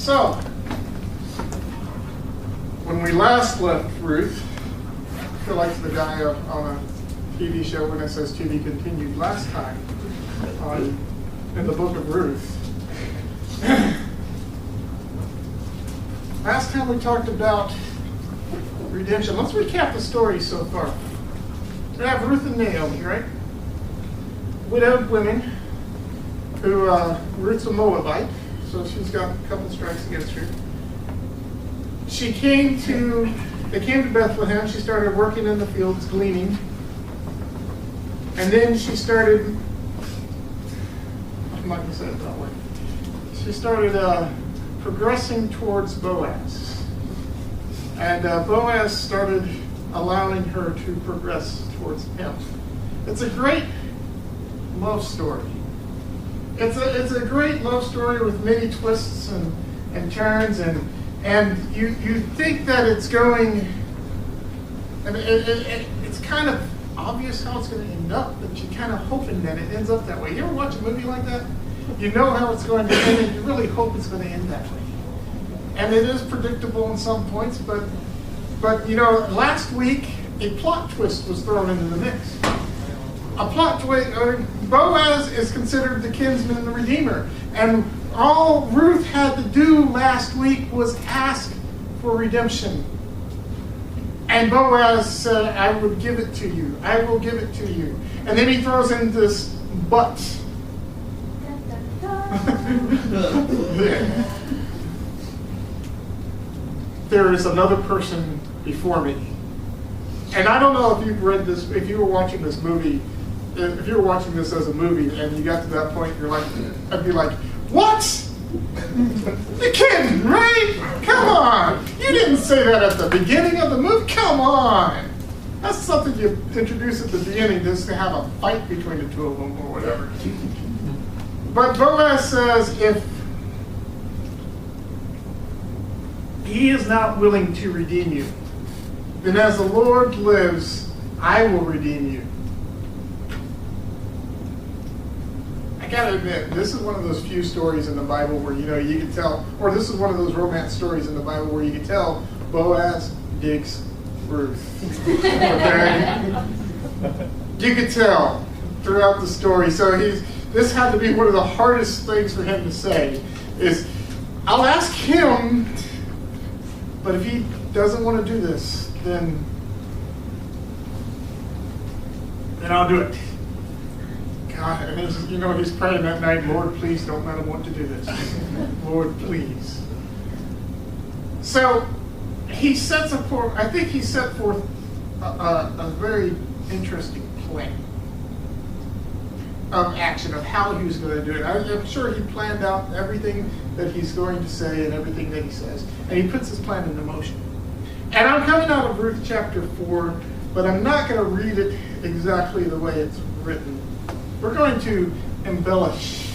So, when we last left Ruth, I feel like the guy on a TV show when it says to be continued last time in the book of Ruth. Last time we talked about redemption. Let's recap the story so far. We have Ruth and Naomi, right? Widowed women who, Ruth's a Moabite, so she's got a couple strikes against her. They came to Bethlehem. She started working in the fields, gleaning. And then she started, I'm not going to say it that way. She started progressing towards Boaz. And Boaz started allowing her to progress towards him. It's a great love story. It's a great love story with many twists and turns, and you think that it's going, and it's kind of obvious how it's going to end up, but you're kind of hoping that it ends up that way. You ever watch a movie like that? You know how it's going to end, and you really hope it's going to end that way. And it is predictable in some points, but you know, last week a plot twist was thrown into the mix. A plot twist. Boaz is considered the kinsman and the redeemer, and all Ruth had to do last week was ask for redemption. And Boaz said, "I would give it to you. I will give it to you." And then he throws in this but. There is another person before me. And I don't know if you've read this, if you were watching this movie, if you were watching this as a movie and you got to that point, you're like, I'd be like, what? You're kidding, right? Come on. You didn't say that at the beginning of the movie. Come on. That's something you introduce at the beginning just to have a fight between the two of them or whatever. But Boaz says, if he is not willing to redeem you, then as the Lord lives, I will redeem you. I gotta admit, this is one of those few stories in the Bible where, you know, you can tell, or this is one of those romance stories in the Bible where you can tell Boaz digs Ruth. Okay? You could tell throughout the story. So this had to be one of the hardest things for him to say is, I'll ask him, but if he doesn't want to do this, then I'll do it. God, and he's praying that night, Lord, please don't let him want to do this. Lord, please. So he sets forth, I think he set forth a very interesting plan of action, of how he was going to do it. I'm sure he planned out everything that he's going to say and everything that he says. And he puts his plan into motion. And I'm coming out of Ruth chapter 4, but I'm not going to read it exactly the way it's written. We're going to embellish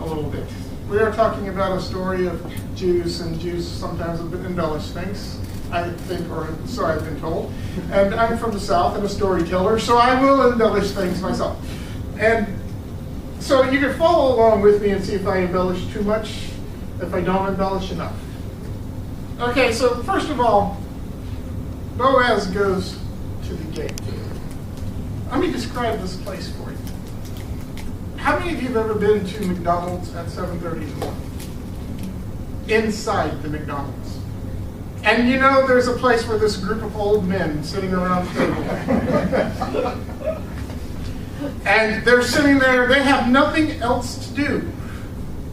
a little bit. We are talking about a story of Jews, and Jews sometimes embellish things, I think, or so I've been told. And I'm from the South and a storyteller, so I will embellish things myself. And so you can follow along with me and see if I embellish too much, if I don't embellish enough. Okay, so first of all, Boaz goes to the gate. Let me describe this place for you. How many of you have ever been to McDonald's at 7:30 in the morning? Inside the McDonald's. And you know there's a place where this group of old men sitting around the table. And they're sitting there, they have nothing else to do.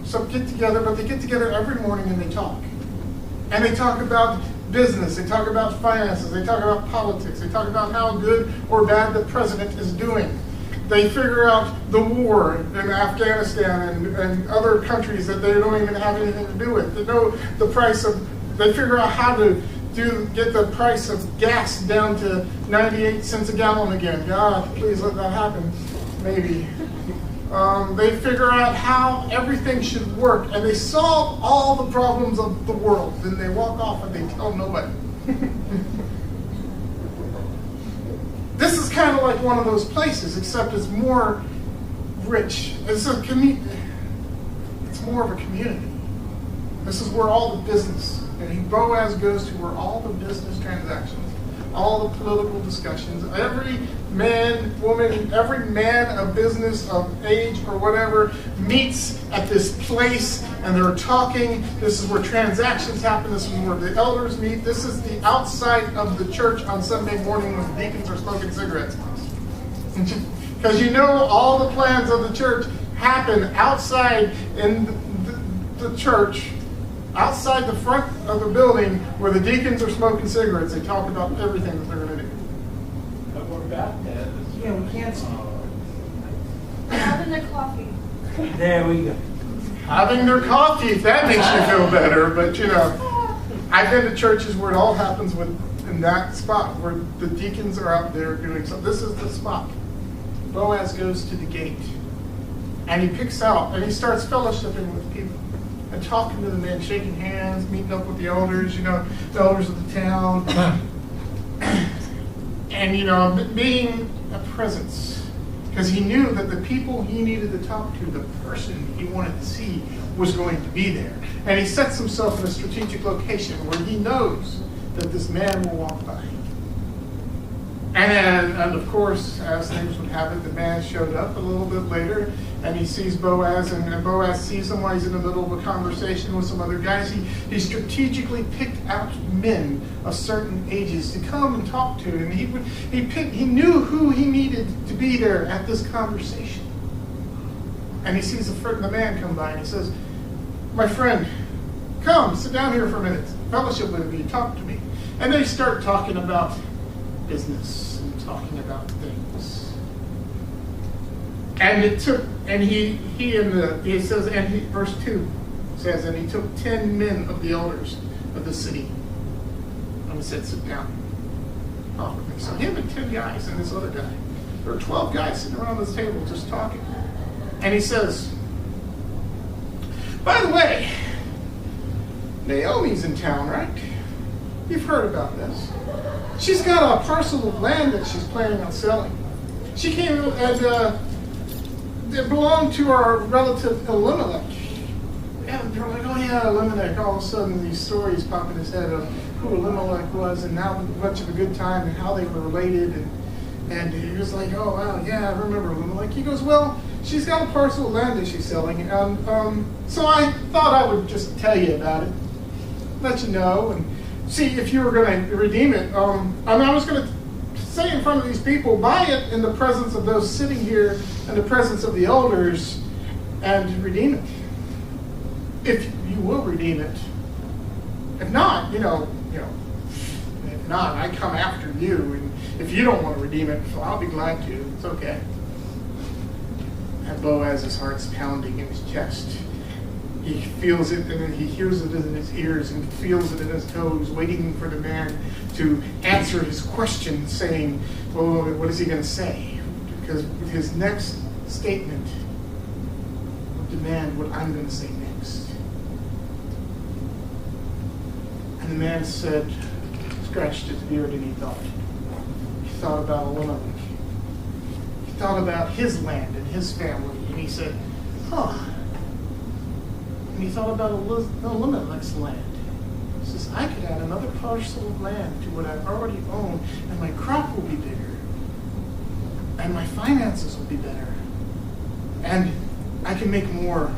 So get together, but they get together every morning and they talk. And they talk about business, they talk about finances, they talk about politics, they talk about how good or bad the president is doing. They figure out the war in Afghanistan and other countries that they don't even have anything to do with. They know the price of, they figure out how to get the price of gas down to 98 cents a gallon again. God, please let that happen. Maybe. They figure out how everything should work, and they solve all the problems of the world. Then they walk off and they tell nobody. This is kind of like one of those places, except it's more rich. It's more of a community. This is where all the business, and Boaz goes to where all the business transactions, all the political discussions, every man, woman, every man of business, of age or whatever, meets at this place and they're talking. This is where transactions happen. This is where the elders meet. This is the outside of the church on Sunday morning when the deacons are smoking cigarettes. Because you know all the plans of the church happen outside in the church, outside the front of the building where the deacons are smoking cigarettes. They talk about everything that they're going to do. But we're back there. Yeah, we can't. Having their coffee. There we go. Having their coffee, if that makes you feel better. But you know, I've been to churches where it all happens in that spot where the deacons are out there doing something. This is the spot. Boaz goes to the gate and he picks out and he starts fellowshipping with people and talking to the men, shaking hands, meeting up with the elders, you know, the elders of the town, and you know, being a presence. Because he knew that the people he needed to talk to, the person he wanted to see, was going to be there. And he sets himself in a strategic location where he knows that this man will walk by. And of course, as things would have it, the man showed up a little bit later, and he sees Boaz, and Boaz sees him while he's in the middle of a conversation with some other guys. He strategically picked out men of certain ages to come and talk to, and he knew who he needed to be there at this conversation. And he sees the man come by, and he says, "My friend, come, sit down here for a minute, fellowship with me, talk to me." And they start talking about business and talking about things. And it took, and verse 2 says, and he took 10 men of the elders of the city and he said, "Sit down, talk with me." So him and 10 guys and this other guy, there were 12 guys sitting around this table just talking. And he says, "By the way, Naomi's in town, right? You've heard about this. She's got a parcel of land that she's planning on selling. She came and it belonged to our relative Elimelech." And they're like, "Oh yeah, Elimelech." All of a sudden these stories pop in his head of who Elimelech was and how much of a good time and how they were related. And he was like, "Oh wow, yeah, I remember Elimelech." He goes, "Well, she's got a parcel of land that she's selling. So I thought I would just tell you about it, let you know, and see if you were going to redeem it. I was going to say in front of these people, buy it in the presence of those sitting here, in the presence of the elders, and redeem it. If you will redeem it. If not, if not, I come after you. And if you don't want to redeem it, so I'll be glad to. It's okay." And Boaz's heart's pounding in his chest. He feels it, and then he hears it in his ears and feels it in his toes, waiting for the man to answer his question, saying, "Well, what is he going to say?" Because his next statement would demand what I'm going to say next. And the man said, scratched his beard, and he thought. He thought about Elimelech. He thought about his land and his family, and he said, And he thought about Elimelech's land. He says, "I could add another parcel of land to what I already own, and my crop will be bigger, and my finances will be better, and I can make more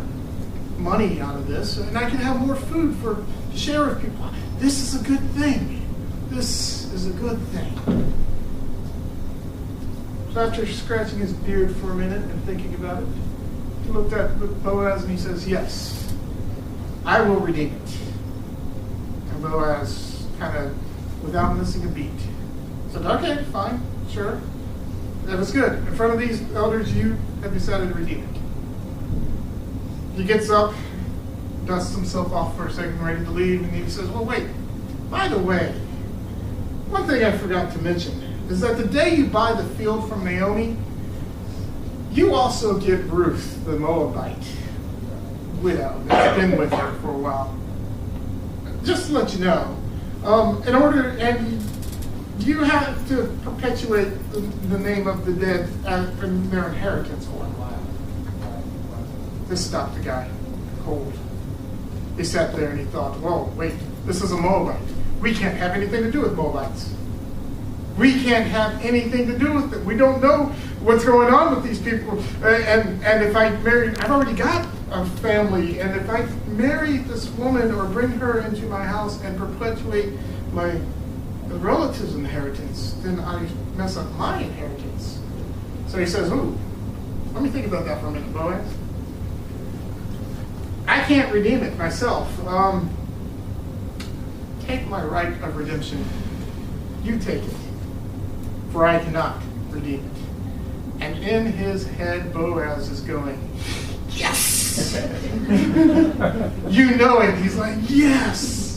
money out of this, and I can have more food to share with people. This is a good thing. This is a good thing." So after scratching his beard for a minute and thinking about it, he looked at Boaz and he says, "Yes, I will redeem it." And Boaz, kind of without missing a beat, said, "Okay, fine, sure. That was good. In front of these elders, you have decided to redeem it." He gets up, dusts himself off for a second, ready to leave, and he says, "Well, wait, by the way, one thing I forgot to mention is that the day you buy the field from Naomi, you also get Ruth, the Moabite widow that's been with her for a while. Just to let you know, and you have to perpetuate the name of the dead in their inheritance for a while." This stopped the guy cold. He sat there and he thought, whoa, wait, this is a Moabite. We can't have anything to do with Moabites. We can't have anything to do with them. We don't know what's going on with these people. And if I marry, I've already got a family, and if I marry this woman or bring her into my house and perpetuate my relatives' inheritance, then I mess up my inheritance. So he says, ooh, let me think about that for a minute, Boaz. I can't redeem it myself. Take my right of redemption. You take it, for I cannot redeem it. And in his head, Boaz is going, yes! You know it. He's like, yes!